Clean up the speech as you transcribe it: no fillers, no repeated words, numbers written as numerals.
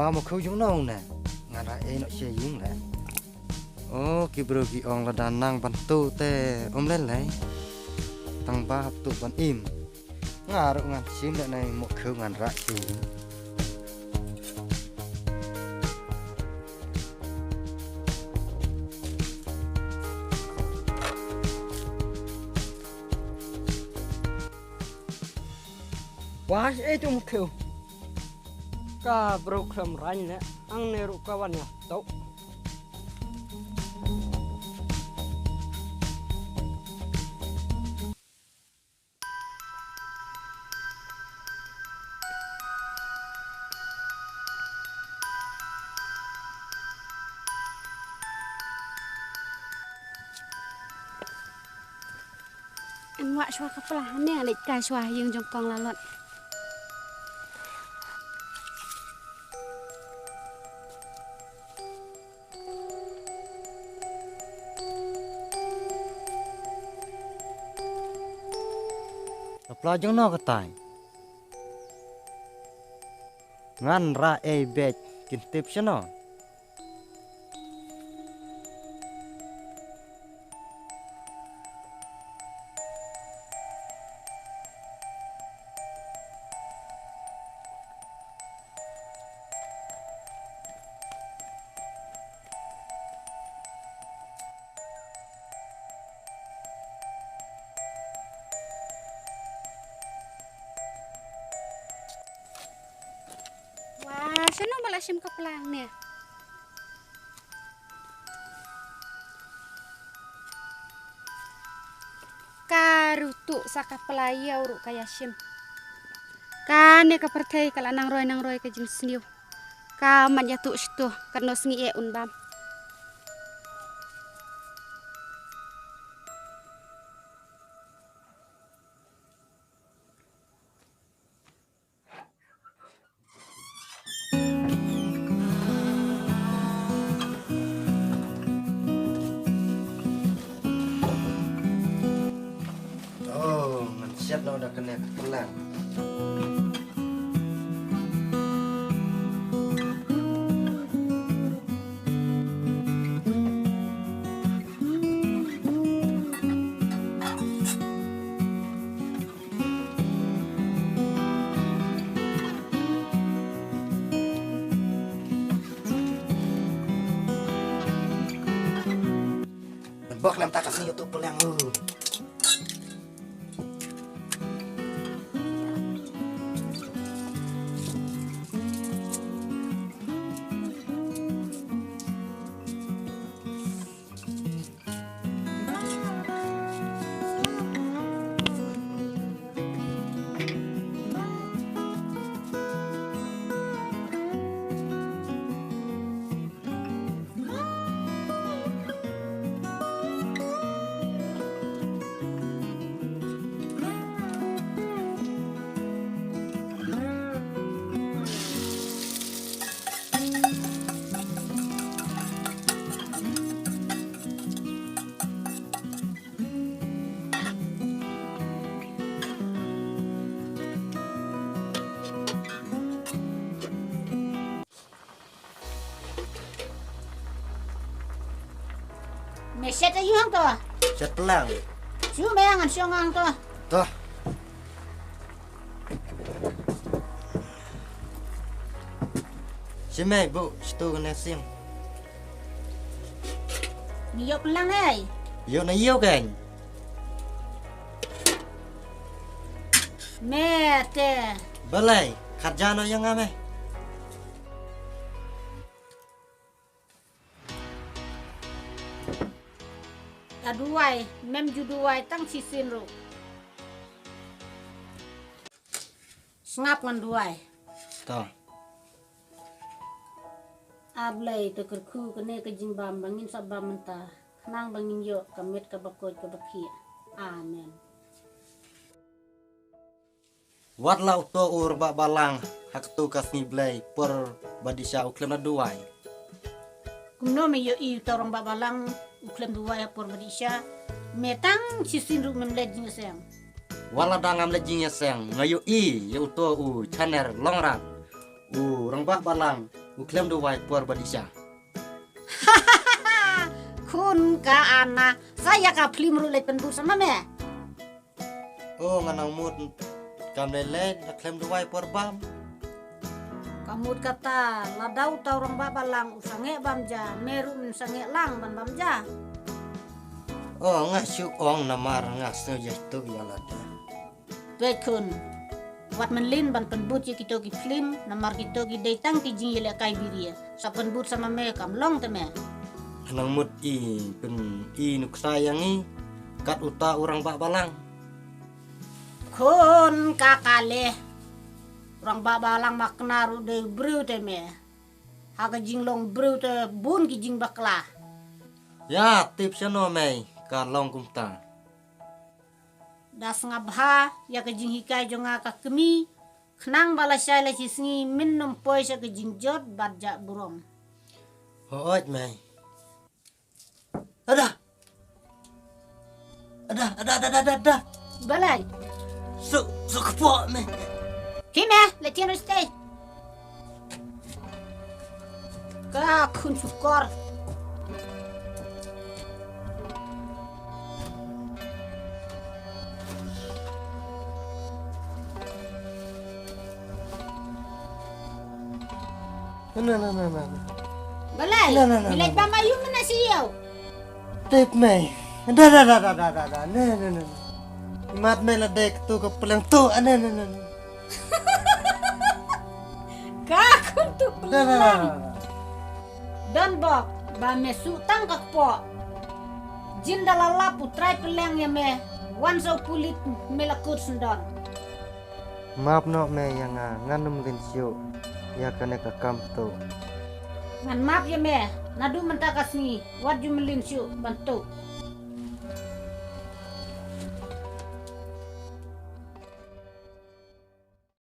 Wah, mau kau jung nong nè, ngara nak xe jung nè. Kibro ki ong la danang bantu te lên lấy, tăng ba hấp tụ ban im, ngara ngan sim đợt này một kêu ngan ra chi. Wah, itu mukau. Ka brokem ranya, ang neru kawannya tau. Anh ngoại xoa khắp là nè lịch cài xoa dương trong con là lợn. Apply jung no katai. Ngan ra bet kin tip no. Wah, sana malah sim kepelang nih. Karutu saka pelaya uruk kaya sim. Kane ka pertai kala nang roy ke jenis niu. Ka man ya tu situ karena sengi e unbam. Ngan siap lo udah kena kepelang. Bok lem tak kasih YouTube pelang lu. Mẹ xét cái hướng to. Set pelang. Chú mẹ ăn siêu ngon to. Toh. Sime bu, situ kena sim. Mì dọc lăng này. Yo na yo kan. Mẹ tè. Balai, kerja no yang ame. Aduai, mem juduai tang sisin ro. Ngap ngan duai. Toh. Ablay to kerku kene ke jimbam bangin sabam mentah. Nang bangin yo kamit ka bakot ka bakia. Amen. Wat lau to ur ba balang hak tu kas ni blay per badisha uklem na duai. Kumno me yo i torong babalang uklem duai por badisha. Metang sisin ro mem lejing sayang. Wala dangam lejing ya seng ngayu i yu to u chaner longrap. Rang ba balang Uklem do wai por badisha. Kun ka ana, saya ka plim ru le penbut sama me. Oh nganang mut kam lele uklem do wai por bam. Kamu kata ladau tau orang babalang usange bamja, meru min sange lang ban bamja. Oh ngasyuk ong namar ngasno jetu ya lada. Bekun. Wat menlin ban penbut ye kito ki film, namar kito ki datang ki jing yele kai biria. Sa penbut sama me kam long te me. Nang mut pen nuk sayangi kat uta orang bak balang. Kun kakale. Orang babalang makna ru de bru te me. Haga jing long bru te bun ki jing bakla. Ya tips no mai ka long kumta. Das ngabha ya ke jing hikai jonga ka kemi. Khnang bala sai la singi minum poisa ke jing jot badja burong. Hooj mai. Ada. Ada. Balai. So kepo me. Kime, letien stay. Ka kun sukor. Na. Balai. No. Bilai pamayu mana siyo. Tip mai. Ada. Na. Mat me la dek tu ke pelang tu. Na. Ka kun tu pelang. Dan bok ba me su tang ka po. Jin dalala putrai pelang ya me. Wan so pulit me la kut sundon. Maaf no me yang nganum gensio. Ya kane ka kam tu. Ngan map ya me. Nadu mentakas ni. Wat jumelin siu bantu.